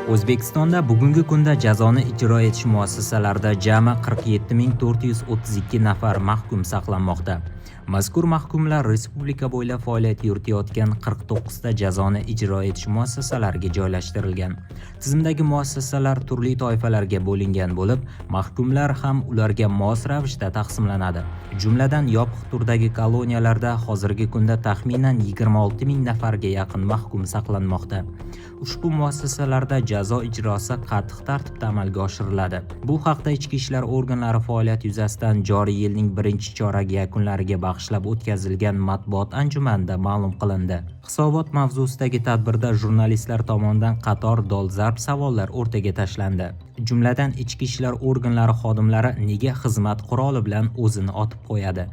O'zbekistonda bugungi kunda jazoni ijro etish muassasalarida jami 47432 nafar mahkum saqlanmoqda. Mazkur mahkumlar respublika bo'ylab faoliyat yuritayotgan 49 ta jazoni ijro etish muassasalariga joylashtirilgan. Tizimdagi muassasalar turli toifalarga bo'lingan bo'lib, mahkumlar ham ularga mos ravishda taqsimlanadi. Jumladan, yopiq turdagi koloniyalarda hozirgi kunda taxminan 26 ming nafarga yaqin mahkum saqlanmoqda. Ushbu muassasalarda jazo ijrosi qattiq tartibda amalga oshiriladi. Bu haqda Ichki ishlar organlari faoliyat yuzasidan joriy yilning birinchi choragi yakunlariga bag'ishlab o'tkazilgan matbuot anjumanida ma'lum qilindi. Hisobot mavzusidagi tadbirda jurnalistlar tomonidan qator dolzarb savollar o'rtaga tashlandi. Jumladan, ichki ishlar organlari xodimlari nega xizmat quroli bilan o'zini otib qo'yadi?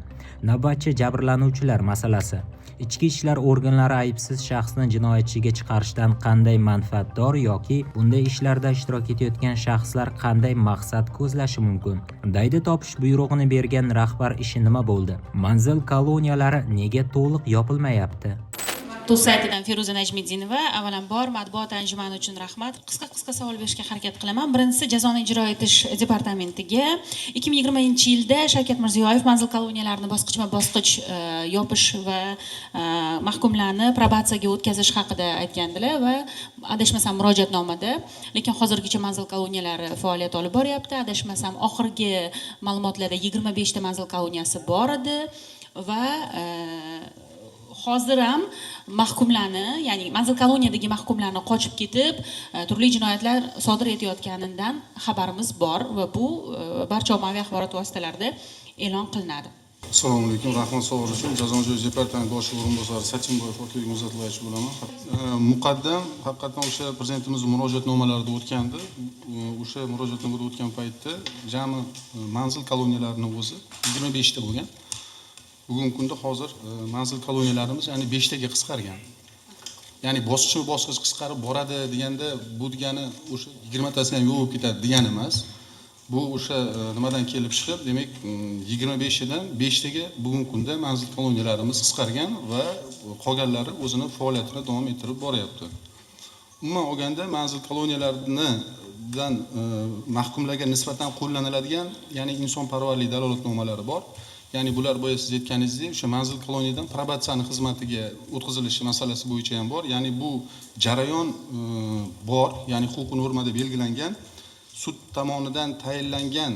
Navbatchi jabrlanuvchilar masalasi. Ichki ishlar organlari aybsiz shaxsni jinoyatchiga chiqarishdan qanday manfaatdor yoki bunday ishlarda ishtirok etayotgan shaxslar qanday maqsad ko'zlashi mumkin? Daydi topish buyrug'ini bergan rahbar ishi nima bo'ldi? Manzil koloniyalari nega to'liq yopilmayapti? TUS saytidan Feruza Najmiddinova. Avvalambor matbuot anjumani uchun rahmat. Qisqa savol berishga harakat qilaman. Birinchisi, jazoni ijro etish departamentiga 2020-yilda Shavkat Mirziyoyev manzil koloniyalarini bosqichma-bosqich yopish va mahkumlarni probatsiyaga o'tkazish haqida aytgandilar va adashmasam murojaatnomada, lekin hozirgacha manzil koloniyalari faoliyat olib boryapti. Adashmasam oxirgi ma'lumotlarda 25 ta manzil koloniyasi bor edi va hozir ham mahkumlarni, ya'ni manzil koloniyadagi mahkumlarni qochib ketib, turli jinoyatlar sodir etayotganidan xabarimiz bor va bu barcha ommaviy axborot vositalarida e'lon qilinadi. Assalomu alaykum, rahmat savol uchun. Jazoni ijro departamenti bosh o'rinbosari Sachinboyev Otabek Muzatlayevich bo'laman. Muqaddam haqiqatan o'sha prezidentimizning murojaatnomalarida o'tgandi. O'sha murojaatnomada o'tgan paytda jami manzil koloniyalarining o'zi 25 ta bo'lgan. Bugungi kunda hozir manzil koloniyalarimiz ya'ni 5 taga qisqargan. Ya'ni bosqich qisqarib boradi deganda bu degani o'sha 20 tasi ham yo'q bo'lib ketadi degani emas. Bu o'sha nimadan kelib chiqib, demak 25 dan 5 taga bugungi kunda manzil koloniyalarimiz qisqargan va qolganlari o'zini faoliyatini davom ettirib boryapti. Umuman olganda manzil koloniyalaridan mahkumlarga nisbatan qo'llaniladigan, ya'ni insonparvarlik dalolatnomalari bor. Ya'ni bular bo'yicha siz aytganingizdek, o'sha manzil koloniyadan probatsiyani xizmatiga o'tkazilishi masalasi bo'yicha ham bor. Ya'ni bu jarayon bor, ya'ni huquq normada belgilangan, sud tomonidan tayinlangan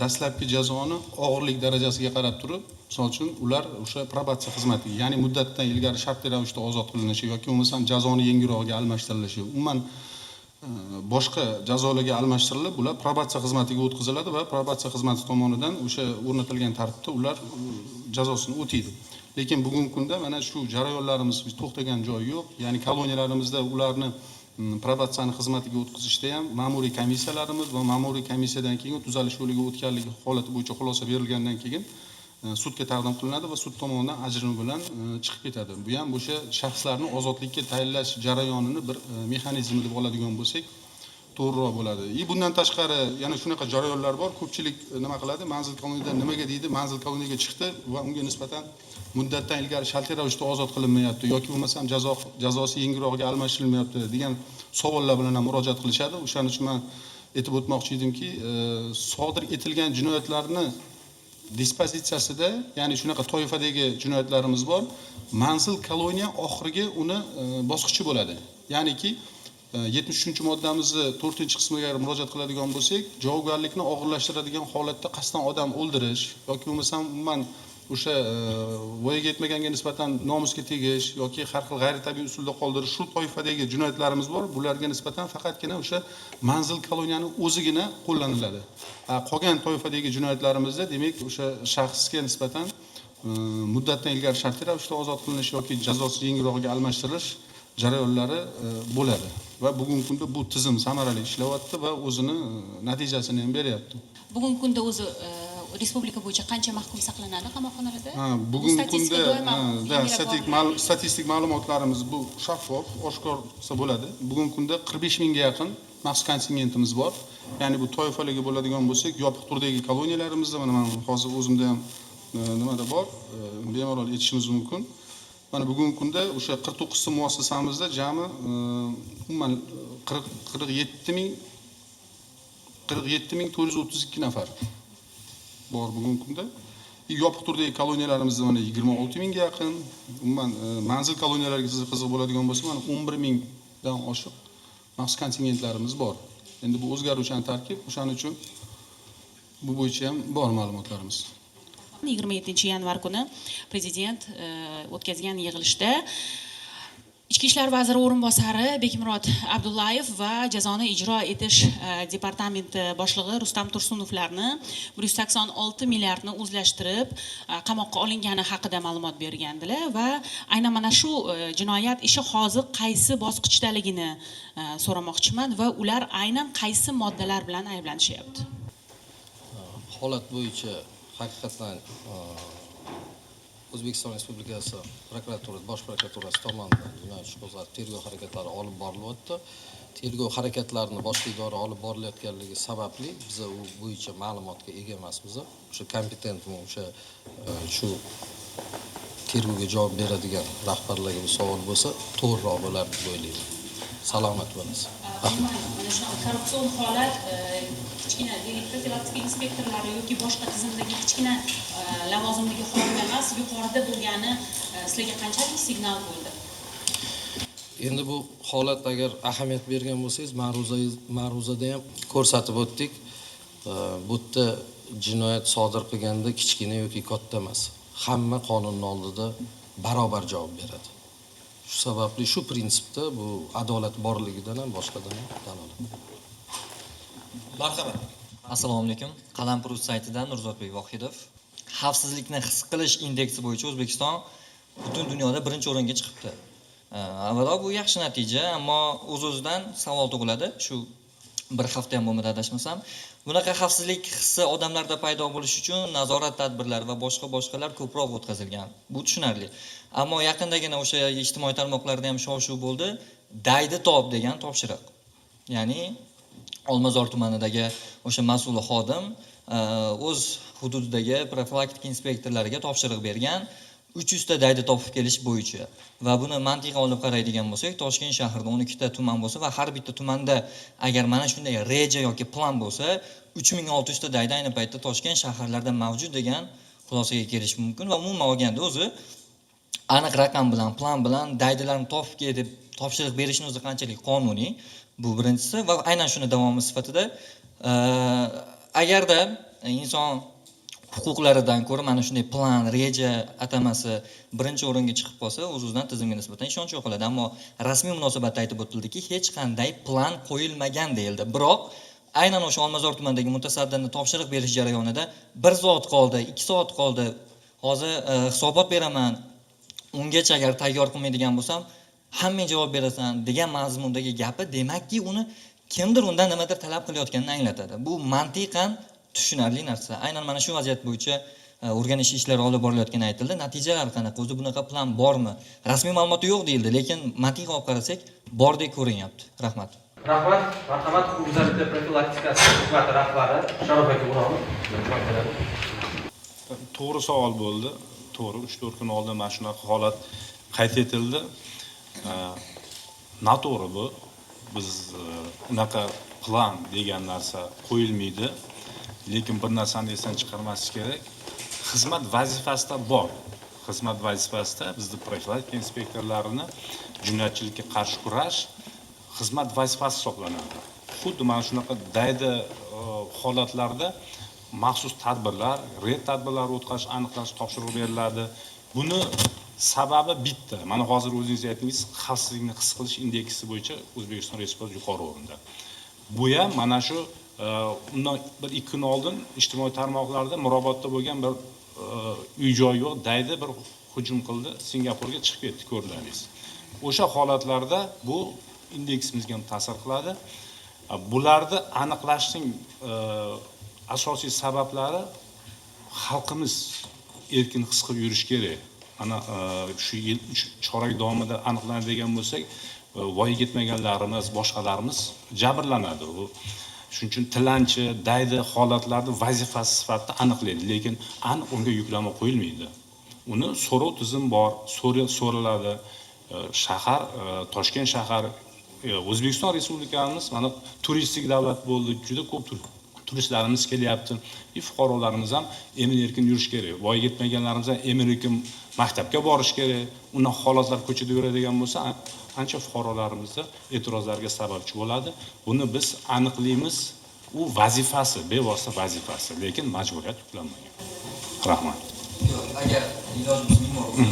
dastlabki jazoni og'irlik darajasiga qarab turib, misol uchun ular o'sha probatsiya xizmatiga, ya'ni muddatdan ilgari shartli ravishda ozod qilinishi yoki bo'lmasam jazoni yengilrog'iga almashtirilishi, umuman boshqa jazolarga almashtirilib, bular probatsiya xizmatiga o'tkaziladi va probatsiya xizmati tomonidan o'sha o'rnatilgan tartibda ular jazosini o'taydi. Lekin bugungi kunda mana shu jarayonlarimiz to'xtagan joyi yo'q. Ya'ni koloniyalarimizda ularni probatsiyani xizmatiga o'tkazishda ham ma'muriy komissiyalarimiz va ma'muriy komissiyadan keyin tuzalish yo'liga o'tganligi holati bo'yicha xulosa berilgandan keyin sudga taqdim qilinadi va sud tomonidan ajrimi bilan chiqib ketadi. Bu ham o'sha shaxslarni ozodlikka tayinlash jarayonini bir mexanizmi deb oladigan bo'lsak, to'g'riroq bo'ladi. Bundan tashqari yana shunaqa jarayonlar bor. Ko'pchilik nima qiladi? Manzil koloniyadan nimaga deydi? Manzil koloniyaga chiqdi va unga nisbatan muddatdan ilgari shartli ravishda ozod qilinmayapti yoki bo'lmasam jazosi yengilrog'iga almashtirilmayapti degan savollar bilan ham murojaat qilishadi. O'shaning uchun men aytib o'tmoqchi edimki, sodir etilgan jinoyatlarni dispozitsiyasida, ya'ni shunaqa toifadagi jinoyatlarimiz bor. Manzil koloniya oxirgi uni bosqichi bo'ladi. Ya'niki 73-moddamizni 4-qismiga murojaat qiladigan bo'lsak, javobgarlikni og'irlashtiradigan holatda qasddan odam o'ldirish yoki bo'lmasam umuman o'sha voyaga yetmaganga nisbatan nomusga tegish yoki har xil g'ayritabiiy usulda qoldirish, shu toifadagi jinoyatlarimiz bor. Bularga nisbatan faqatgina o'sha manzil koloniyani o'zigina qo'llaniladi. Qolgan toifadagi jinoyatlarimizda demak o'sha shaxsga nisbatan muddatdan ilgari shartli ravishda ozod qilinish yoki jazosi yengilrog'iga almashtirilish jarayonlari bo'ladi va bugungi kunda bu tizim samarali ishlayapti va o'zini natijasini ham beryapti. Bugungi kunda o'zi respublika bo'yicha qancha mahkum saqlanadi qamoqxonalarda? Bugungi kunda statistik ma'lumotlarimiz bu shaffof, oshkor bo'lsa bo'ladi. Bugungi kunda 45 mingga yaqin maxsus kontingentimiz bor. Ya'ni bu toifalarga bo'ladigan bo'lsak, yopiq turdagi koloniyalarimizda mana men hozir o'zimda ham nimada bor, bemalol aytishimiz mumkin. mana bugungi kunda o'sha 49 ta muassasamizda jami umuman 47.432 nafar bor bugungi kunda. Yopiq turdagi koloniyalarimizda mana 26 mingga yaqin, umuman manzil koloniyalariga siz qiziq bo'ladigan bo'lsa, mana 11 mingdan oshiq maxsus kontingentlarimiz bor. Endi bu o'zgaruvchan tarkib, o'shaning uchun bu bo'yicha ham bor ma'lumotlarimiz. 27-yanvar kuni prezident o'tkazgan yig'ilishda Ichki ishlar vaziri o'rinbosari Bekmurod Abdullayev va jazoni ijro etish departamenti boshlig'i Rustam Tursunovlarni 186 milliardni o'zlashtirib qamoqqa olingani haqida ma'lumot bergandilar va aynan mana shu jinoyat ishi hozir qaysi bosqichdaligini so'ramoqchiman va ular aynan qaysi moddalar bilan ayblanishyapti. Holat bo'yicha haqiqatan O'zbekiston Respublikasi prokuraturasi, Bosh prokuraturasi tomonidan jinoyat ishi qo'zg'atilib tergov harakatlari olib borilyapti. Tergov harakatlarini boshqa idora olib borilayotganligi sababli biz u bo'yicha ma'lumotga ega emasmiz. O'sha kompetentmi, shu tergovga javob beradigan rahbarlarga bu savol bo'lsa, to'g'riroq bo'lar deb o'ylayman. Salomat bo'lasiz. Mana shu korrupsion holat kichkina profilaktika inspektorlari yoki boshqa tizimdagi kichkina lavozimdagi xodimlar emas, yuqorida bo'lgani sizlarga qanchalik signal bo'ldi? Endi bu holat agar ahamiyat bergan bo'lsangiz, ma'ruzada ham ko'rsatib o'tdik. Bu yerda jinoyat sodir qilganda kichkina yoki katta emas, hamma qonunning oldida barobar javob beradi. Shu sababli shu prinsipda bu adolat borligidan ham boshqadan ham dalolat. Marhamat. Assalomu alaykum. Qalampur saytidan Nurzodbek Vohidov. Xavfsizlikni his qilish indeksi bo'yicha O'zbekiston butun dunyoda birinchi o'ringa chiqibdi. Avvalo bu yaxshi natija, ammo o'z-o'zidan savol tug'iladi. Shu bir hafta ham bo'lmadi adashmasam. Bunaqa xavfsizlik hissi odamlarda paydo bo'lish uchun nazorat tadbirlari va boshqalar ko'proq o'tkazilgan. Bu tushunarli. Ammo yaqindagina o'sha ijtimoiy tarmoqlarda ham shov-shuv bo'ldi. Daydi top degan topshiriq. Ya'ni Olmazor tumanidagi o'sha mas'ul xodim o'z hududidagi profilaktika inspektorlariga topshiriq bergan 300 ta daydi topib kelish bo'yicha. Va buni mantiqqa olib qaraydigan bo'lsak, Toshkent shahrida 12 ta tuman bo'lsa va har bitta tumanda agar mana shunday reja yoki plan bo'lsa, 3600 ta daydi ayni paytda Toshkent shaharlarida mavjud degan xulosaga kelish mumkin va umuman olganda o'zi aniq raqam bilan, plan bilan daydilarni topib kel deb topshiriq berishni o'zi qanchalik qonuniy, bu birinchisi va aynan shuni davomi sifatida agarda inson huquqlaridan ko'ra mana shunday plan, reja atamasi birinchi o'ringa chiqib qolsa, o'z-o'zidan tizimga nisbatan ishonch yo'q bo'ladi. Ammo rasmiy munosabatda aytib o'tildiki, hech qanday plan qo'yilmagan deyildi. Biroq aynan o'sha Olmazor tumanidagi mutasaddini topshiriq berish jarayonida 1 soat qoldi, 2 soat qoldi. Hozir hisobot beraman. Ungacha agar tayyor qilmaydigan bo'lsam, hamma javob berasan degan mazmundagi gapi, demakki uni kimdir undan nimadir talab qilayotganini anglatadi. Bu mantiqan tushunarli narsa. Aynan mana shu vaziyat bo'yicha o'rganish ishlari olib borilayotgani aytildi. Natijalar qanaqa? O'zi bunaqa plan bormi? Rasmiy ma'lumot yo'q deyildi, lekin mantiqqa olib qarasak, bordek ko'rinyapti. Rahmat. Rahmat. Marhamat, huquq-tartibot profilaktikasi xizmati rahbari Sharof aka O'rolov. To'g'ri savol bo'ldi. To'g'ri, 3-4 kun oldin mana shunaqa holat qayd etildi. Noto'g'ri bu. Biz unaqa plan degan narsa qo'yilmaydi. Lekin bir narsani esdan chiqarmaslik kerak. Xizmat vazifasida bor. Xizmat vazifasida bizning profilaktika inspektorlarini jinoyatchilikka qarshi kurash xizmat vazifasi hisoblanadi. Xuddi mana shunaqa daydi holatlarda maxsus tadbirlar, reyd tadbirlari o'tkazish, aniqlash topshiriq beriladi. Buni sababi bitta. Mana hozir o'zingiz aytdingiz, xavfsizlikni his qilish indeksi bo'yicha O'zbekiston Respublikasi yuqori o'rinda. Bu ham mana shu undan 1-2 kun oldin ijtimoiy tarmoqlarda Mirobodda bo'lgan bir uy-joy yo'q, daydi bir hujum qildi, Singapurga chiqib ketdi, ko'rdingiz. O'sha holatlarda bu indeksimizga ham ta'sir qiladi. Bularni aniqlashning asosiy sabablari xalqimiz erkin his qilib yurish kerak. Ana shu yil 3 chorak davomida aniqlanadigan bo'lsak, voyaga yetmaganlarimiz, boshqalarimiz jabrlanadi. Bu shuning uchun tilanchi, daydi holatlarni vazifasi sifatida aniqlaydi, lekin aniq unga yuklama qo'yilmaydi. uni so'rov tizimi bor, so'raladi. Shahar, Toshkent shahar, O'zbekiston Respublikamiz mana turistik davlat bo'ldi, juda ko'p turistlarimiz kelyapti. Fuqarolarimiz ham emin-erkin yurish kerak. Voyaga yetmaganlarimiz ham emin-erkin maktabga borish kerak. Unda holatlar ko'chada yuradigan bo'lsa, ancha fuqarolarimizda e'tirozlarga sababchi bo'ladi. Buni biz aniqlaymiz. U vazifasi, bevosita vazifasi, lekin majburiyat yuklanmagan. Rahmat. Yo'q, agar ilojimiz bo'lsa,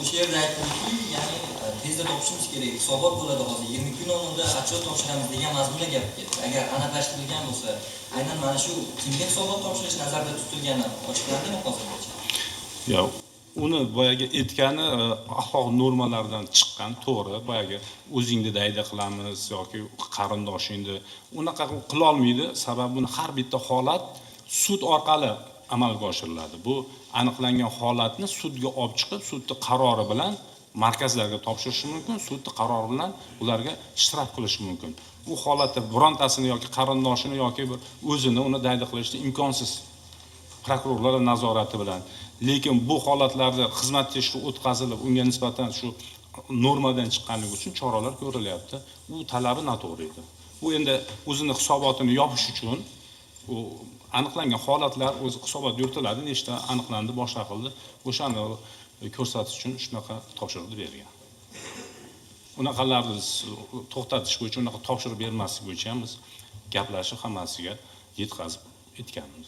o'sha yerda aytdimki, ya'ni tezda topishimiz kerak. Hisobot bo'ladi hozir 20 kun oldinda отчет topshiramiz degan mazmunda gap ketdi. Agar aniqlashtirilgan bo'lsa, aynan mana shu kimga hisobot topshirish nazarda tutilgani ochiqlandimi hozirgacha? Yo'q, uni boyaga aytgani axloq normalaridan chiqqan, to'g'ri. Boyaga o'zingni daydi qilamiz yoki qarindoshingni unaqa qila olmaydi. Sababi buni har bitta holat sud orqali amalga oshiriladi. Bu aniqlangan holatni sudga olib chiqib, sudning qarori bilan markazlarga topshirish mumkin, sudning qarori bilan ularga shtraf qilish mumkin. Bu holatda birontasini yoki qarindoshini yoki bir o'zini uni daydi qilishni imkonsiz. Prokurorlar nazorati bilan. Lekin bu holatlarda xizmat tekshiruvi o'tkazilib, unga nisbatan shu normadan chiqqanligi uchun choralar ko'rilyapti. U talabi noto'g'ri edi. Bu endi o'zini hisobotini yopish uchun u aniqlangan holatlar o'z hisobot yuritiladi, nechta aniqlandi, boshqa qildi. O'shani ko'rsatish uchun shunaqa topshiriqni bergan. Unaqalarni to'xtatish bo'yicha, unaqa topshiriq bermaslik bo'yicha ham biz gaplashib hammasiga yetkazib aytganmiz.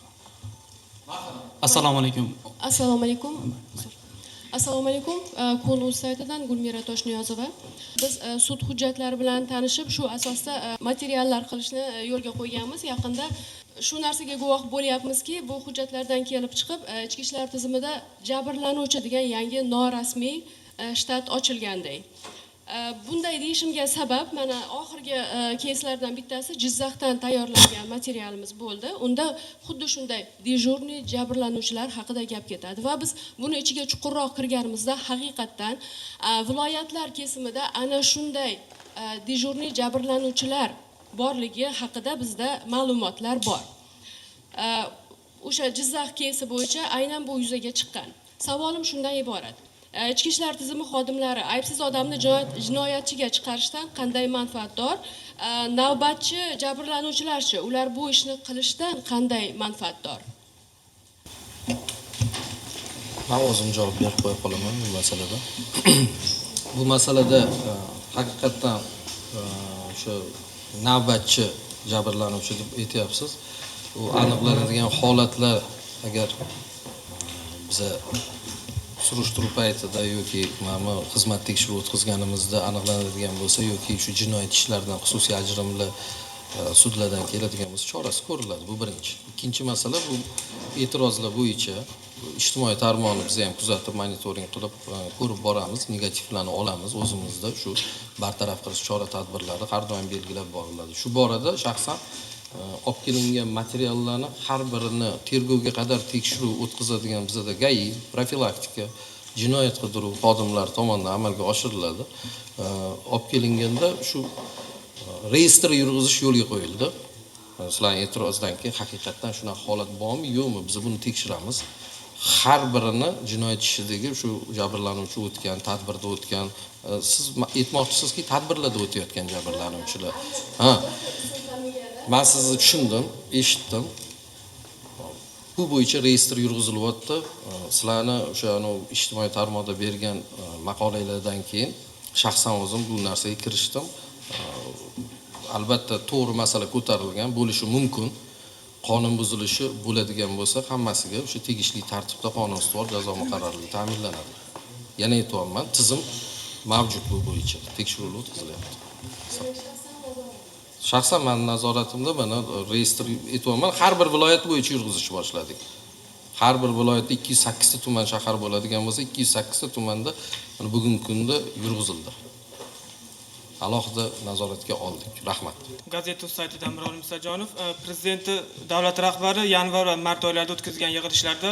Assalomu alaykum. Assalomu alaykum. Assalomu alaykum. Kun.uz saytidan Gulmira Toshniyozova. Biz sud hujjatlari bilan tanishib, shu asosda materiallar qilishni yo'lga qo'yganmiz. Yaqinda shu narsaga guvoh bo'lyapmizki, bu hujjatlardan kelib chiqib, ichki ishlar tizimida jabrlanuvchi degan yangi norasmiy shtat ochilganday. Bunday deyishimga sabab mana oxirgi keyslardan bittasi Jizzaxdan tayyorlangan materialimiz bo'ldi. Unda xuddi shunday dejurniy jabrlanuvchilar haqida gap ketadi va biz buni ichiga chuqurroq kirganimizda haqiqatdan viloyatlar kesimida ana shunday dejurniy jabrlanuvchilar borligi haqida bizda ma'lumotlar bor. O'sha Jizzax keysi bo'yicha aynan bu yuzaga chiqqan. Savolim shundan iborat. Ichki ishlar tizimi xodimlari aybsiz odamni jinoyatchiga chiqarishdan qanday manfaatdor? Navbatchi jabrlanuvchilarchi, ular bu ishni qilishdan qanday manfaatdor? Men o'zim javob berib qo'ya qolaman bu masalada. Bu masalada haqiqatdan o'sha navbatchi jabrlanuvchi deb aytyapsiz. U aniqlanadigan holatlar agar biza surishtiruv paytida yoki mana xizmat tekshiruvi o'tkazganimizda aniqlanadigan bo'lsa yoki shu jinoyat ishlaridan xususiy ajrimli sudlardan keladigan bo'lsa chorasi ko'riladi. Bu birinchi. Ikkinchi masala bu e'tirozlar bo'yicha ijtimoiy tarmoqni biz ham kuzatib monitoring qilib ko'rib boramiz, negativlarni olamiz, o'zimizda shu bartaraf qilish chora-tadbirlari har doim belgilab boriladi. Shu borada shaxsan olib kelingan materiallarni har birini tergovga qadar tekshiruv o'tkazadigan bizda GAI, profilaktika, jinoyat qidiruv xodimlari tomonidan amalga oshiriladi. Olib kelinganda shu reyestr yurg'izish yo'lga qo'yildi. Sizlarning e'tirozdan keyin haqiqatdan shunaqa holat bormi, yo'qmi? Biz buni tekshiramiz. Har birini jinoyat ishidagi shu jabrlanuvchi o'tgan, tadbirda o'tgan, siz aytmoqchisizki, tadbirlarda o'tayotgan jabrlanuvchilar. Men sizni tushundim, eshitdim. Bu bo'yicha reyestr yurg'izilyapti. Sizlarni o'sha ijtimoiy tarmoqda bergan maqolalardan keyin shaxsan o'zim bu narsaga kirishdim. Albatta to'g'ri masala ko'tarilgan bo'lishi mumkin. Qonun buzilishi bo'ladigan bo'lsa, hammasiga o'sha tegishli tartibda qonun ustuvor jazo muqarrarligi ta'minlanadi. Yana aytayapman, tizim mavjud bu bo'yicha tekshiruvlar o'tkazilyapti. Shaxsan men nazoratimda mana reyestr aytayapman, har bir viloyat bo'yicha yurg'izishni boshladik. Har bir viloyatda 208 ta tuman shahar bo'ladigan bo'lsa, 208 ta tumanda mana bugungi kunda yurg'izildi. Alohida nazoratga oldik. Rahmat. Gazeta saytidan Mirolim Musajonov, prezidenti davlat rahbari yanvar va mart oylarida o'tkazgan yig'ilishlarda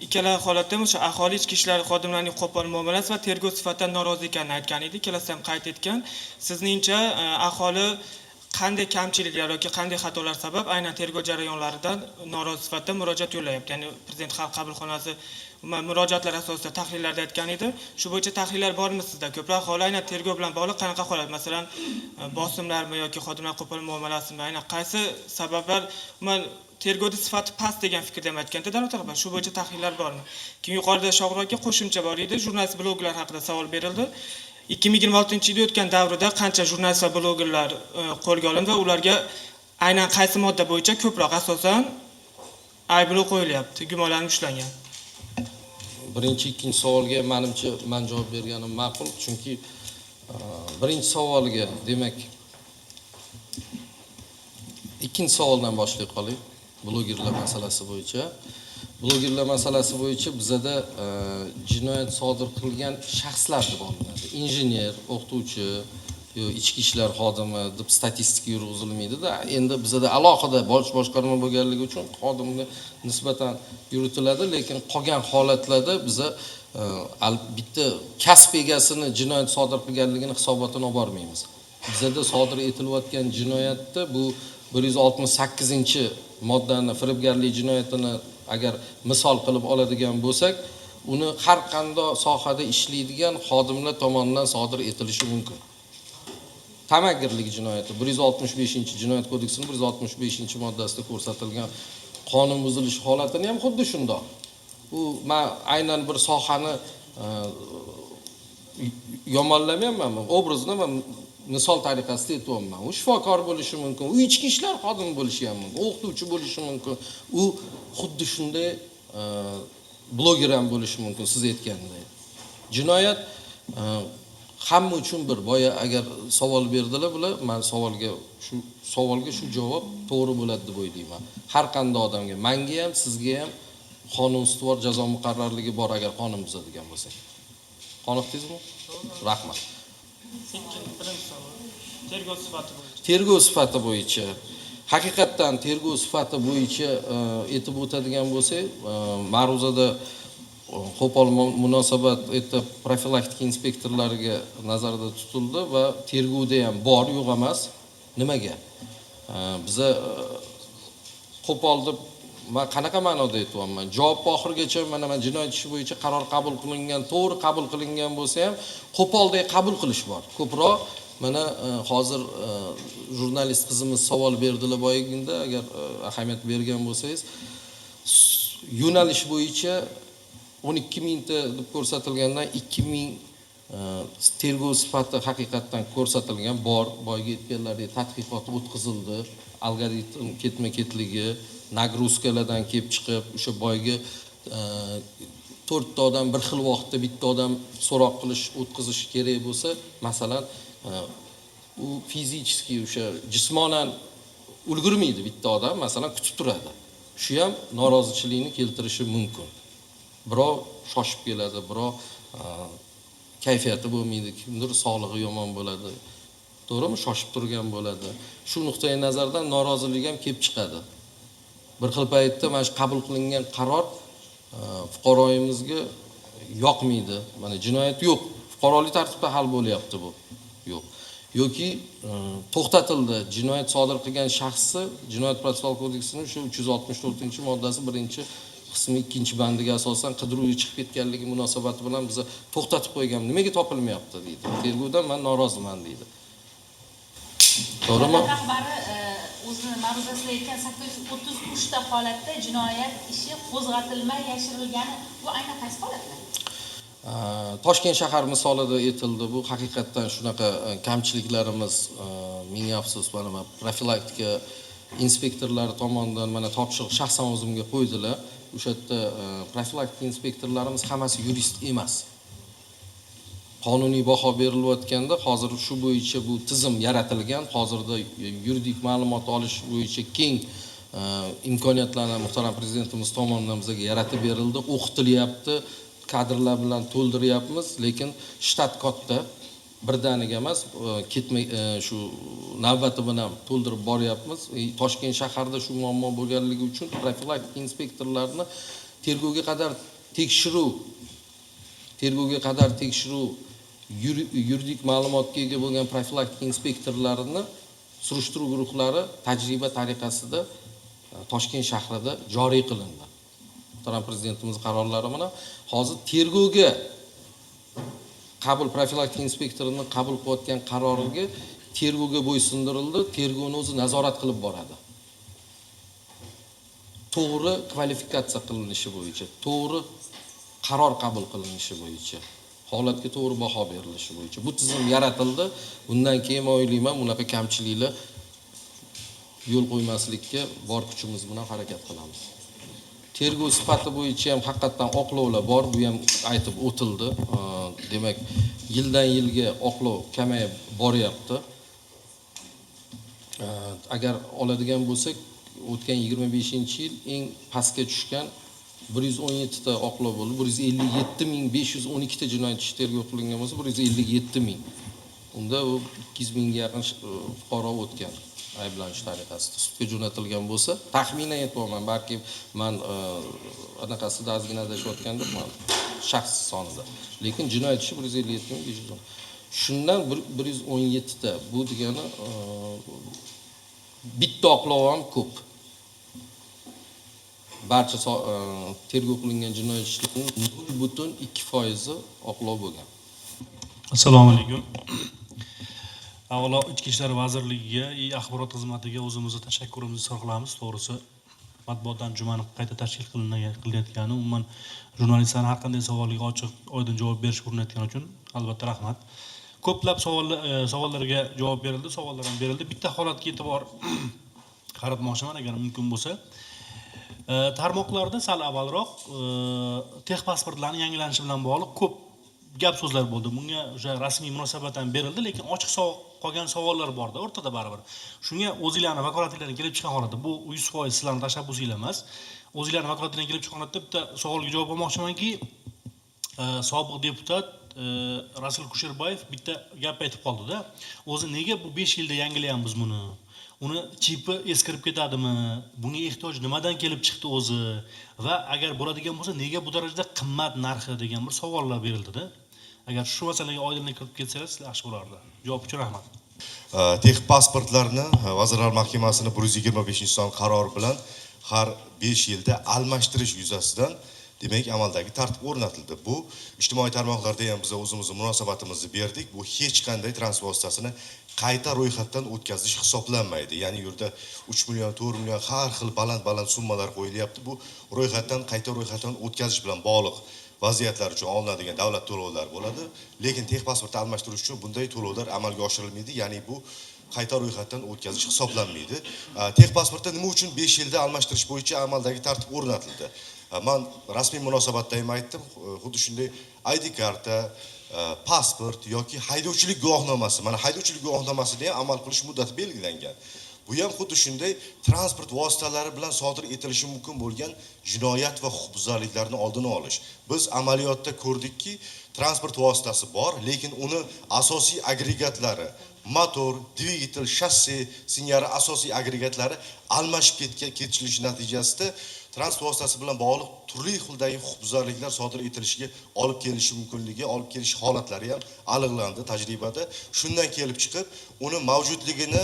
ikkala holatda ham o'sha aholi ichki ishlar xodimlarining qo'pol muomalasi va tergov sifatidan norozi ekanini aytgan edi. Ikkalasi ham qayd etgan. Sizningcha aholi qanday kamchiliklar yoki qanday xatolar sabab aynan tergov jarayonlaridan norozi sifatida murojaat yo'llayapti. Ya'ni Prezident xalq qabulxonasi murojaatlar asosida tahlillarda aytgan edi. Shu bo'yicha tahlillar bormi sizda? Ko'proq holi aynan tergov bilan bog'liq qanaqa holat? Masalan, bosimlarmi yoki xodimlar qo'pol muomalasimi? Aynan qaysi sabablar tergovda sifati past degan fikrda ham aytganda davlat rahbari shu bo'yicha tahlillar bormi? Keyin yuqorida Shohruh aka qo'shimcha bor edi. Jurnalist blogerlar haqida savol berildi. 2026-yilda o'tgan davrda qancha jurnalist va blogerlar qo'lga olindi va ularga aynan qaysi modda bo'yicha ko'proq asosan ayblov qo'yilyapti, gumonlanib ushlangan? Birinchi, ikkinchi savolga menimcha men javob berganim ma'qul, chunki birinchi savolga, demak, ikkinchi savoldan boshlay qoling. Blogerlar masalasi bo'yicha. Blogerlar masalasi bo'yicha bizada jinoyat sodir qilgan shaxslar deb olinadi. Injener, o'qituvchi, ichki ishlar xodimi deb statistika yurg'izilmaydi-da. Endi bizada alohida bosh boshqarma bo'lganligi uchun xodimga nisbatan yuritiladi, lekin qolgan holatlarda biza bitta kasb egasini jinoyat sodir qilganligini hisobotini olib bormaymiz. Bizada sodir etilayotgan jinoyatda bu 168-moddani firibgarlik jinoyatini agar misol qilib oladigan bo'lsak, uni har qanday sohada ishlaydigan xodimlar tomonidan sodir etilishi mumkin. Tamagirlik jinoyati 165-jinoyat kodeksining 165-moddasida ko'rsatilgan qonun buzilishi holatini ham xuddi shundoq. U men aynan bir sohani yomonlamayapman, obrazini men misol tariqasida aytyapman. U shifokor bo'lishi mumkin, u ichki ishlar xodimi bo'lishi ham mumkin, o'qituvchi bo'lishi mumkin. U xuddi shunday bloger ham bo'lishi mumkin, siz aytgandek. Jinoyat hamma uchun bir. Boya agar savol berdilar bular, men savolga shu javob to'g'ri bo'ladi deb o'ylayman. Har qanday odamga, menga ham, sizga ham qonun ustuvor jazo muqarrarligi bor agar qonun buzadigan bo'lsak. Qoniqdingizmi? Rahmat. Tergov sifati bo'yicha. Tergov sifati bo'yicha. Haqiqatdan tergov sifati bo'yicha aytib o'tadigan bo'lsak, ma'ruzada qo'pol munosabat etib profilaktika inspektorlariga nazarda tutildi va tergovda ham bor, yo'q emas. Nimaga? Biza qo'pol deb men qanaqa ma'noda aytyapman? Javobni oxirigacha mana jinoyat ishi bo'yicha qaror qabul qilingan, to'g'ri qabul qilingan bo'lsa ham, qo'poldek qabul qilish bor. Ko'proq mana hozir jurnalist qizimiz savol berdilar boyaginda, agar ahamiyat bergan bo'lsangiz, yo'nalish bo'yicha 12 ta deb ko'rsatilgandan 2000 tergov sifati haqiqatdan ko'rsatilgan bor. Boyga aytganlaridek tadqiqot o'tkazildi, algoritm ketma-ketligi, nagruzkalardan kelib chiqib, o'sha boyga 4 ta odam bir xil vaqtda bitta odam so'roq qilish, o'tkazish kerak bo'lsa, masalan, u fizически o'sha jismonan ulgurmaydi bitta odam, masalan, kutib turadi. Shu ham norozichilikni keltirishi mumkin. Birov shoshib keladi, birov kayfiyati bo'lmaydi, kimdir sog'lig'i yomon bo'ladi. To'g'rimi? Shoshib turgan bo'ladi. Shu nuqtai nazardan norozilik ham kelib chiqadi. Bir xil paytda mana shu qabul qilingan qaror fuqaroyimizga yoqmaydi. Mana jinoyat yo'q, fuqarolik tartibda hal bo'lyapti bu. Yo'q. Yoki to'xtatildi. Jinoyat sodir qilgan shaxsni Jinoyat protsessual kodeksining shu 364-moddasi 1-qismi 2-bandiga asosan qidiruvga chiqib ketganligi munosabati bilan biz to'xtatib qo'ygan. Nimaga topilmayapti deydi. Tergovdan men noroziman deydi. To'g'rimi? Rahbari o'zini ma'ruzasida aytgan 833 ta holatda jinoyat ishi qo'zg'atilmay yashirilgani, bu aynan qaysi holatlar? Toshkent shahar misolida aytildi. Bu haqiqatdan shunaqa kamchiliklarimiz, ming afsus, mana profilaktika inspektorlari tomonidan mana topshiriq shaxsan o'zimga qo'ydilar. O'sha yerda profilaktika inspektorlarimiz hammasi yurist emas. Qonuniy baho berilayotganda hozir shu bo'yicha bu tizim yaratilgan. Hozirda yuridik ma'lumot olish bo'yicha keng imkoniyatlarni muhtaram prezidentimiz tomonidan bizga yaratib berildi, o'qitilyapti. Kadrlar bilan to'ldiryapmiz, lekin shtat katta, birdaniga emas, shu navbati bilan to'ldirib boryapmiz. Toshkent shaharda shu muammo bo'lganligi uchun profilaktika inspektorlarini tergovga qadar tekshiruv yuridik ma'lumotga ega bo'lgan profilaktika inspektorlarini surishtiruv guruhlari tajriba tariqasida Toshkent shahrida joriy qilindi. Muhtaram prezidentimiz qarorlari bilan hozir tergovga profilaktika inspektorining qabul qilayotgan qaroriga tergovga bo'ysundirildi, tergovni o'zi nazorat qilib boradi. To'g'ri kvalifikatsiya qilinishi bo'yicha, to'g'ri qaror qabul qilinishi bo'yicha, holatga to'g'ri baho berilishi bo'yicha bu tizim yaratildi. Bundan keyin o'ylayman, bunaqa kamchiliklar yo'l qo'ymaslikka bor kuchimiz bilan harakat qilamiz. Tergov sifati bo'yicha ham haqiqatan oqlovlar bor, bu ham aytib o'tildi. Demak, yildan yilga oqlov kamayib boryapti. Agar oladigan bo'lsak, o'tgan 25-yil eng pastga tushgan 117 ta oqlov bo'ldi. 157.512 ta jinoyat ishi tergov qilingan bo'lsa, 157.000. Unda 200.000 ga yaqin fuqaro o'tgan ayblanish tariqasida sudga jo'natilgan bo'lsa, taxminan aytmayman, balki men anaqasida ozgina adashayotgandir, men shaxs sonida. Lekin jinoyat ishi 157.510. Shundan 117 ta. Bu degani bitta oqlov ham ko'p. Barcha tergov qilingan jinoyat ishlarining 0.2% oqlov bo'lgan. Assalomu alaykum. Avvalo Ichki ishlar vazirligiga, axborot xizmatiga o'zimizni tashakkurimizni izhor qilamiz. To'g'risi, matbuot anjumani qayta tashkil qilinayotgani, umuman jurnalistlarning har qanday savoliga ochiq, oydin javob berish urinayotgani uchun albatta rahmat. Ko'plab savollarga javob berildi, savollar ham berildi. Bitta holatga e'tibor qaratmoqchiman agar mumkin bo'lsa. Tarmoqlarda sal avvalroq texpasportlarning yangilanishi bilan bog'liq ko'p gap so'zlar bo'ldi. Bunga o'sha rasmiy munosabat ham berildi, lekin ochiq qolgan savollar borda, o'rtada baribir. Shunga o'zingizlarning vakolatingizdan kelib chiqqan holatda, bu 100% sizlarning tashabbusinglar emas. O'zingizlarning vakolatingizdan kelib chiqqan holatda bitta savolga javob olmoqchimanki, sobiq deputat Rasul Kusherbayev bitta gap aytib qoldi-da. O'zi nega bu 5 yilda yangilayapmiz buni? Uni chipi eskirib ketadimi? Bunga ehtiyoj nimadan kelib chiqdi o'zi? Va agar bo'ladigan bo'lsa, nega bu darajada qimmat narxi degan bir savollar berildi-da. Agar shu masalaga oydinlik kiritib ketsangiz yaxshi bo'lardi. Javob uchun rahmat. Texpasportlarni Vazirlar Mahkamasining 125-son qarori bilan har 5 yilda almashtirish yuzasidan demak amaldagi tartib o'rnatildi. Bu ijtimoiy tarmoqlarda ham biz o'zimizning munosabatimizni berdik. Bu hech qanday transport vositasini qayta ro'yxatdan o'tkazish hisoblanmaydi. Ya'ni yurda 3 million, 4 million har xil baland summalar qo'yilyapti. Bu qayta ro'yxatdan o'tkazish bilan bog'liq vaziyatlar uchun olinadigan davlat to'lovlari bo'ladi. Lekin texpasportni almashtirish uchun bunday to'lovlar amalga oshirilmaydi. Ya'ni bu qayta ro'yxatdan o'tkazish hisoblanmaydi. Texpasportda nima uchun 5 yilda almashtirish bo'yicha amaldagi tartib o'rnatildi? Men rasmiy munosabatda ham aytdim, xuddi shunday ID karta, pasport yoki haydovchilik guvohnomasi, mana haydovchilik guvohnomasida ham amal qilish muddati belgilangan. Bu ham xuddi shunday transport vositalari bilan sodir etilishi mumkin bo'lgan jinoyat va huquqbuzarliklarni oldini olish. Biz amaliyotda ko'rdikki, transport vositasi bor, lekin uni asosiy agregatlari, motor, dvigatel, shassi singari asosiy agregatlari almashib ketilishi natijasida transport vositasi bilan bog'liq turli xildagi huquqbuzarliklar sodir etilishiga olib kelishi mumkinligi, olib kelish holatlari ham aniqlandi tajribada. Shundan kelib chiqib, uni mavjudligini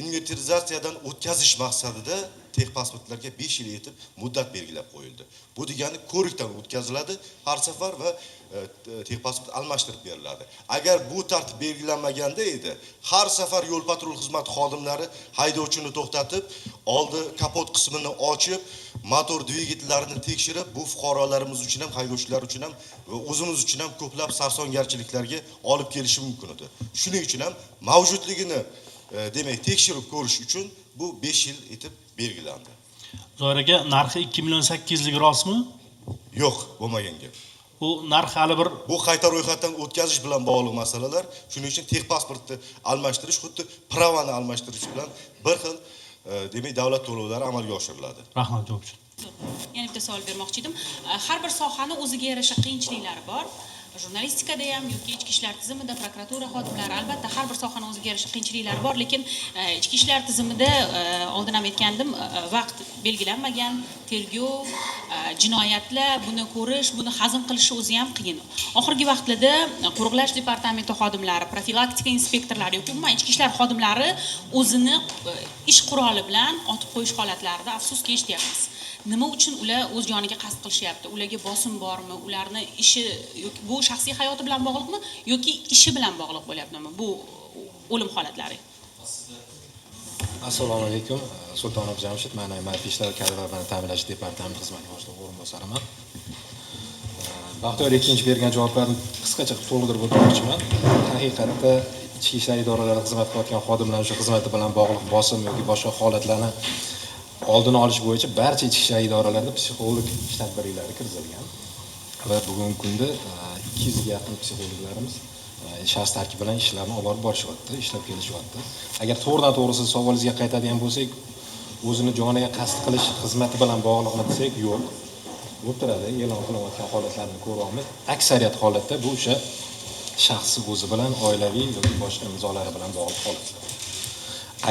inventarizatsiyadan o'tkazish maqsadida texpasportlarga 5 yil etib muddat belgilab qo'yildi. Bu degani ko'rikdan o'tkaziladi har safar va texpasport almashtirib beriladi. Agar bu tartib belgilanmaganda edi, har safar yo'l patrul xizmati xodimlari haydovchini to'xtatib, oldi kapot qismini ochib, motor dvigatellarini tekshirib, bu fuqarolarimiz uchun ham, haydovchilar uchun ham va o'zimiz uchun ham ko'plab sarsongarchiliklarga olib kelishi mumkin edi. Shuning uchun ham mavjudligini demak tekshirib ko'rish uchun bu 5 yil etib belgilandi. Zoir aka, narxi 2.8 million rostmi? Yo'q, bo'lmagan gap. Bu narx hali bir bu qayta ro'yxatdan o'tkazish bilan bog'liq masalalar. Shuning uchun texpasportni almashtirish xuddi pravani almashtirish bilan bir xil demak davlat to'lovlari amalga oshiriladi. Rahmat javob uchun. Yana bitta savol bermoqchi edim. Har bir sohani o'ziga yarasha qiyinchiliklari bor. jurnalistikada ham yoki ichki ishlar tizimida prokuratura xodimlari albatta har bir sohani o'ziga yarasha qiyinchiliklari bor, lekin ichki ishlar tizimida oldin ham aytgandim, vaqt belgilanmagan, tergov, jinoyatlar, buni ko'rish, buni hazm qilish o'zi ham qiyin. Oxirgi vaqtlarda qo'riqlash departamenti xodimlari, profilaktika inspektorlari yoki umuman ichki ishlar xodimlari o'zini ish quroli bilan otib qo'yish holatlarida afsuski eshityapmiz. Nima uchun ular o'z joniga qasd qilishyapti? Ularga bosim bormi? Ularni ishi yoki bu shaxsiy hayoti bilan bog'liqmi yoki ishi bilan bog'liq bo'lyaptimi? Bu o'lim holatlari. Assalomu alaykum. Sultonov Jamshid, men Ma'rifiy ishlar kadrlar ta'minlash departamenti xizmat boshlig'i o'rinbosariman. Baxtiyor ikkinchi bergan javoblarni qisqacha to'ldirib o'tmoqchiman. Haqiqatda ichki ishlar idoralari xizmat qilayotgan xodimlar o'sha xizmati bilan bog'liq bosim yoki boshqa holatlarni oldini olish bo'yicha barcha ichki ishlar idoralarida psixolog ish tadbirlari kiritilgan va bugungi kunda 200 ga yaqin psixologlarimiz shaxs tarkibi bilan ishlarni olib borib borishyapti, ishlab kelishyapti. Agar to'g'ridan to'g'ri siz savolingizga qaytadigan bo'lsak, o'zini joniga qasd qilish xizmati bilan bog'liqmi desak, yo'q. Bo'lib turadi, e'lon qilinayotgan holatlarni ko'ryapmiz. Aksariyat holatda bu o'sha shaxsiy o'zi bilan oilaviy yoki boshqa imzolari bilan bog'liq holatlar.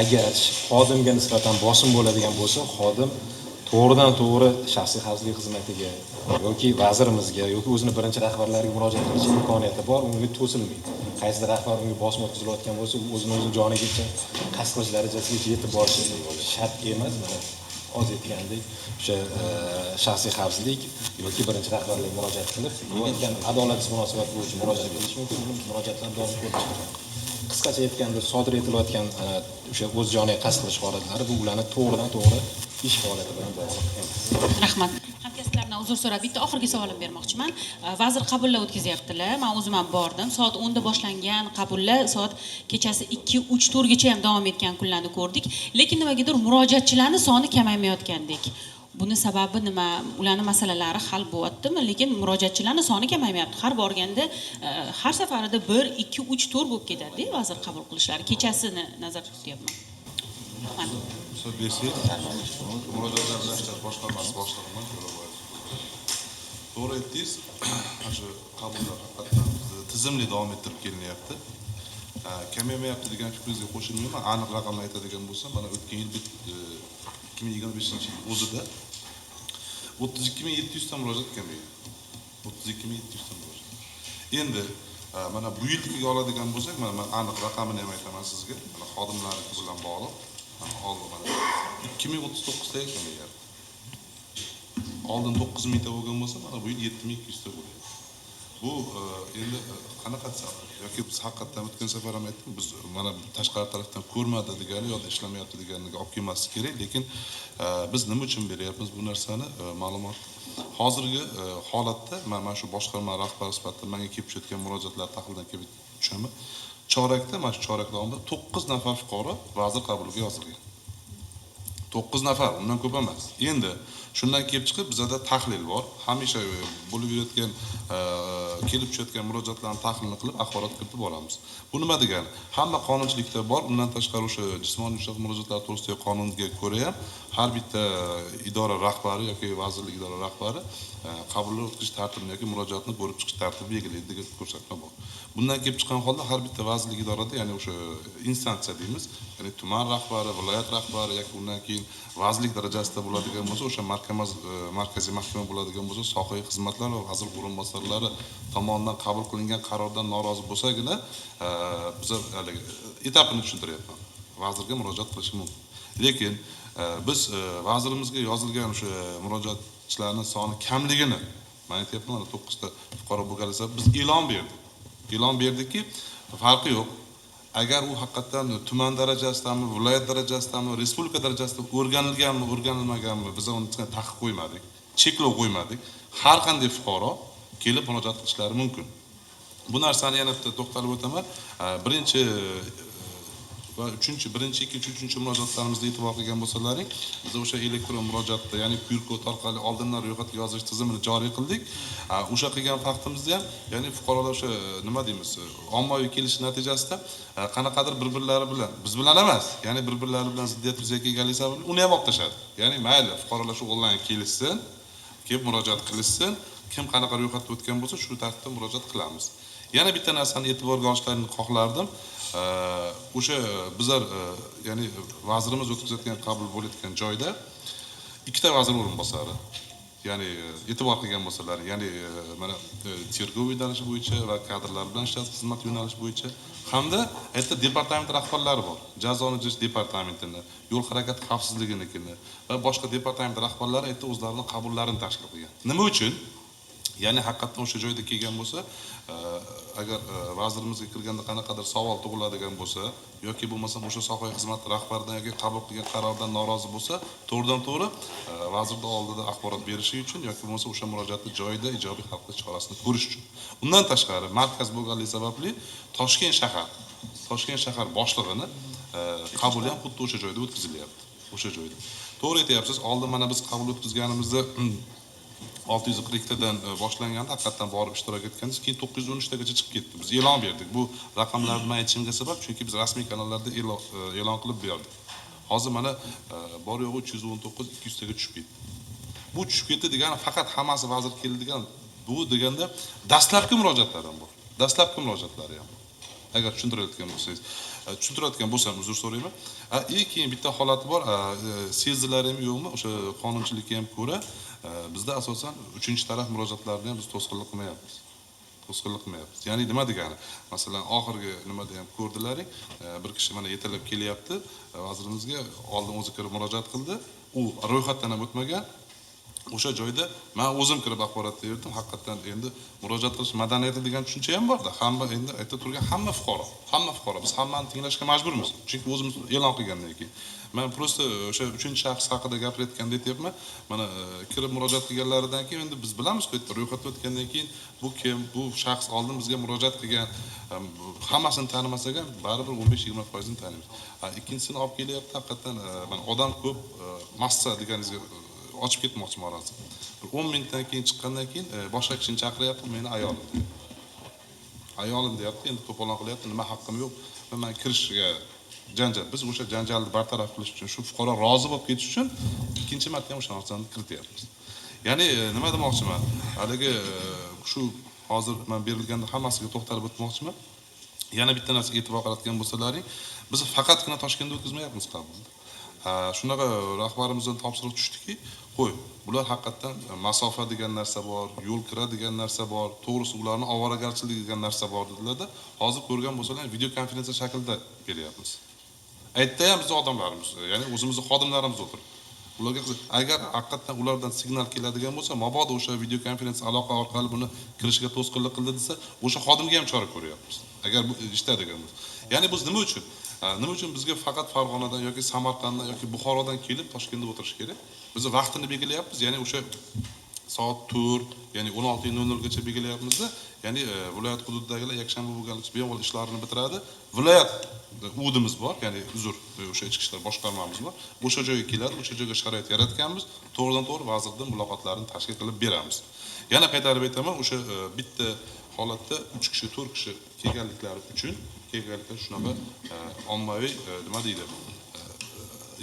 Agar xodimga nisbatan bosim bo'ladigan bo'lsa, xodim to'g'ridan to'g'ri shaxsiy xavfsizlik xizmatiga yoki vazirimizga yoki o'zini birinchi rahbarlariga murojaat qilish imkoniyati bor, unga to'silmaydi. Qaysi rahbar unga bosim o'tkazilayotgan bo'lsa, o'zini jonigacha qasd qilish darajasiga yetib borishi shart emas. Mana hozir aytgandek, o'sha shaxsiy xavfsizlik yoki birinchi rahbarlik murojaat qilib, bo'layotgan adolatsiz munosabat bo'yicha murojaat qilish mumkin. Murojaatlar doim ko'p chiqadi. Qisqacha aytganda, sodir etilayotgan o'sha o'z joniga qasd qilish holatlari bu ularni to'g'ridan to'g'ri ish holati bilan bog'liq emas. Rahmat. Hamkasblardan uzr so'rab bitta oxirgi savolim bermoqchiman. Vazir qabullar o'tkazyaptilar. Men o'zim ham bordim. Soat 10 da boshlangan qabullar soat kechasi 2-3 gacha ham davom etgan kunlarni ko'rdik. Lekin nimagadir murojaatchilarning soni kamaymayotgandek. Buni sababi nima? Ularning masalalari hal bo'lyaptimi? Lekin murojaatchilarning soni kamaymayapti. Har borganda har safarida 1, 2, 3 tur bo'lib ketadi, vazir qabul qilishlari. Kechasini nazarda tutyapman. Rahmat. Murojaatlar bilan boshqarmasi boshlig'iman Jo'raboyev. To'g'ri aytdingiz, shu qabullar tizimli davom ettirib kelinyapti. Kamaymayapti degan fikringizga qo'shilmayman. Aniq raqamni aytadigan bo'lsam, mana o'tgan yil 2025-yil o'zida 32700 ta murojaat kamaygan. 32700 ta murojaat. Endi mana bu yilga oladigan bo'lsak, mana aniq raqamini ham aytaman sizga. Mana xodimlarimiz bilan bog'liq. Mana 2039 taga kamaygan. Oldin 9000 ta bo'lgan bo'lsa, mana bu yil 7200 ta bo'lyapti. Bu endi qanaqa desam, yoki biz haqiqatdan o'tgan safar ham aytdim, biz mana tashqari tarafdan ko'rmadi degani yoki ishlamayapti deganiga olib kelmaslik kerak, lekin biz nima uchun beryapmiz bu narsani ma'lumot. Hozirgi holatda mana shu boshqarma rahbari sifatida menga kelib tushayotgan murojaatlar tahlildan kelib tushaman. Chorakda, mana shu chorak davomida 9 nafar fuqaro vazir qabuliga yozilgan. 9 nafar, undan ko'p emas. Endi shundan kelib chiqib bizada tahlil bor. Hamisha bo'lib yuradigan kelib tushayotgan murojaatlarni tahlil qilib axborot kiritib boramiz. Bu nima degani? Hamma qonunchilikda bor. Undan tashqari o'sha jismoniy ishlar murojaatlar to'g'risidagi qonunga ko'ra ham har bitta idora rahbari yoki vazirlik idora rahbari qabullar o'tkazish tartibini yoki murojaatni ko'rib chiqish tartibi belgilaydi degan ko'rsatma bor. Bundan kelib chiqqan holda har bitta vazirlik idorada, ya'ni o'sha instansiya deymiz, ya'ni tuman rahbari, viloyat rahbari yoki undan keyin vazirlik darajasida bo'ladigan bo'lsa, o'sha markaziy mahkama bo'ladigan bo'lsa, sohaviy xizmatlar va vazir o'rinbosarlari tomonidan qabul qilingan qarordan norozi bo'lsagina, biz etapini tushuntiryapman. Vazirga murojaat qilish mumkin. Lekin biz vazirimizga yozilgan o'sha murojaatchilarning soni kamligini, men aytyapman, 9 ta fuqaro bo'lgani sabab biz e'lon berdik. E'lon berdikki, farqi yo'q. Agar u haqiqatan tuman darajasidami, viloyat darajasidami, respublika darajasida o'rganilganmi, o'rganilmaganmi, biz uni taqiq qo'ymadik, cheklov qo'ymadik. Har qanday fuqaro kelib murojaat qilishlari mumkin. Bu narsani yana bitta to'xtalib o'taman. Birinchi, ikkinchi, uchinchi murojaatlarimizda e'tibor qilgan bo'lsalaring, biz o'sha elektron murojaatda, ya'ni QR kod orqali oldindan ro'yxatga yozish tizimini joriy qildik. O'sha qilgan vaqtimizda ham, ya'ni fuqarolar o'sha nima deymiz, ommaviy kelish natijasida qanaqadir bir-birlari bilan, biz bilan emas, ya'ni bir-birlari bilan ziddiyat yuzaga kelganlik sababli uni ham olib tashladi. Ya'ni mayli, fuqarolar shu onlayn kelishsin, kelib murojaat qilishsin, kim qanaqa ro'yxatdan o'tgan bo'lsa shu tartibda murojaat qilamiz. Yana bitta narsani e'tiborga olishlarini xohlardim. O'sha bizlar ya'ni vazirimiz o'tkazayotgan qabul bo'layotgan joyda ikkita vazir o'rinbosari, ya'ni e'tibor qilgan bo'lsalar, ya'ni mana tergov yo'nalishi bo'yicha va kadrlar bilan ishlash xizmat yo'nalishi bo'yicha hamda aytdi departament rahbarlari bor. Jazoni ojish departamentini, yo'l harakati xavfsizliginikini va boshqa departament rahbarlari aytdi o'zlarining qabullarini tashkil qilgan. Nima uchun? Ya'ni haqiqatan o'sha joyda kelgan bo'lsa, agar vazirimizga kirganda qanaqadir savol tug'iladigan bo'lsa yoki bo'lmasam o'sha sohaga xizmat rahbaridan yoki qabul qilgan qarordan norozi bo'lsa, to'g'ridan-to'g'ri vazirning oldida axborot berishi uchun yoki bo'lmasa o'sha murojaatni joyida ijobiy hal qilish chorasini ko'rish uchun. Undan tashqari markaz bo'lganligi sababli Toshkent shahar boshlig'ini qabuli ham xuddi o'sha joyda o'tkazilyapti. O'sha joyda. To'g'ri aytyapsiz. Oldin mana biz qabul o'tkazganimizda 640 tadan boshlanganda haqiqatan borib ishtirok etganmiz. Keyin 913 tagacha chiqib ketdi. Biz e'lon berdik. Bu raqamlarni men aytishimga sabab chunki biz rasmiy kanallarda e'lon qilib berdik. Hozir mana bor yo'g'i 319 200 taga tushib ketdi. Bu tushib ketdi degani faqat hammasi vazir keldi degan bu deganda dastlabki murojaatlar ham bor. Dastlabki murojaatlari ham. Agar tushuntirayotgan bo'lsangiz, tushuntirayotgan bo'lsam uzr so'rayman. Keyin bitta holat bor. Sezdilarim yo'qmi? O'sha qonunchilikka ham ko'ra bizda asosan 3-taraf murojaatlarni ham biz to'sqinlik qilmayapmiz. Ya'ni nima degani? Masalan, oxirgi nimada ham ko'rdilaring, bir kishi mana yetalab kelyapti, vazirimizga oldin o'zi kirib murojaat qildi. U ro'yxatdan ham o'tmagan. O'sha joyda men o'zim kirib axborot berdim. Haqiqatan endi murojaat qilish madaniyati degan tushuncha ham bor-da. Hamma endi aytib turgan hamma fuqaro. Biz hammani tinglashga majburmiz. Chunki o'zimiz e'lon qilgandan keyin. Men prosta o'sha 3-shaxs haqida gapirayotganda aytyapman. Mana kirib murojaat qilganlaridan keyin endi biz bilamiz-ku, ro'yxatga o'tgandan keyin bu kim, bu shaxs oldin bizga murojaat qilgan, hammasini tanimasak ham baribir 15-20% ni taniymiz. Ikkinchisini olib kelyapti, haqiqatan mana odam ko'p, massa deganingizga ochib ketmoqchiman orasi. 10 minutdan keyin chiqqandan keyin boshqa kishini chaqiryapti, meni ayolim deyapti, endi to'polon qilyapti, nima haqqim yo'q va men kirishga janjal. Biz o'sha janjalni bartaraf qilish uchun, shu fuqaro rozi bo'lib ketish uchun ikkinchi marta ham o'sha narsani kirityapmiz. Ya'ni nima demoqchiman? Haligi shu hozir men berilganda hammasiga to'xtalib o'tmoqchiman. Yana bitta narsaga e'tibor qaratgan bo'lsalaring, biz faqatgina Toshkentda o'tkazmayapmiz qabulni. Shunaqa rahbarimizdan topshiriq tushdiki, qo'y, bular haqiqatan masofa degan narsa bor, yo'l kira degan narsa bor, to'g'risi ularni ovoragarchilik degan narsa bor dedilarda, hozir ko'rgan bo'lsalaring video konferensiya shaklida beryapmiz. Aytda ham biz odamlarimiz, ya'ni o'zimizning xodimlarimiz o'tirib. Ularga agar haqiqatan ulardan signal keladigan bo'lsa, mabodo o'sha video konferensiya aloqa orqali buni kirishiga to'sqinlik qildi desa, o'sha xodimga ham chora ko'ryapmiz. Agar bu ishtadigan bo'lsa. Ya'ni biz nima uchun bizga faqat Farg'onadan yoki Samarqanddan yoki Buxorodan kelib Toshkentda o'tirish kerak? Biz vaqtini belgilayapmiz, ya'ni o'sha soat 4, ya'ni 16:00 gacha belgilayapmiz-da, ya'ni viloyat hududidagilar yakshanba bo'lganlik bemalol ishlarini bitiradi. Viloyat udimiz bor, ya'ni o'sha ichki ishlar boshqarmamiz bor. O'sha joyga keladi, o'sha joyga sharoit yaratganmiz, to'g'ridan-to'g'ri vazirdan muloqotlarni tashkil qilib beramiz. Yana qaytarib aytaman, o'sha bitta holatda 3 kishi, 4 kishi kelganliklari uchun shunaqa ommaviy nima deydi,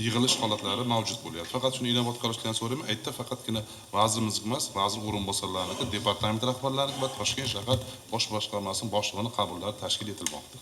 yig'ilish holatlari mavjud bo'lyapti. Faqat shuni inobatga olishdan so'rayman. Aytda faqatgina vazirimiz emas, vazir o'rinbosarlariniki, departament rahbarlarining va Toshkent shahar bosh boshqarmasining boshlig'ining qabullari tashkil etilmoqda.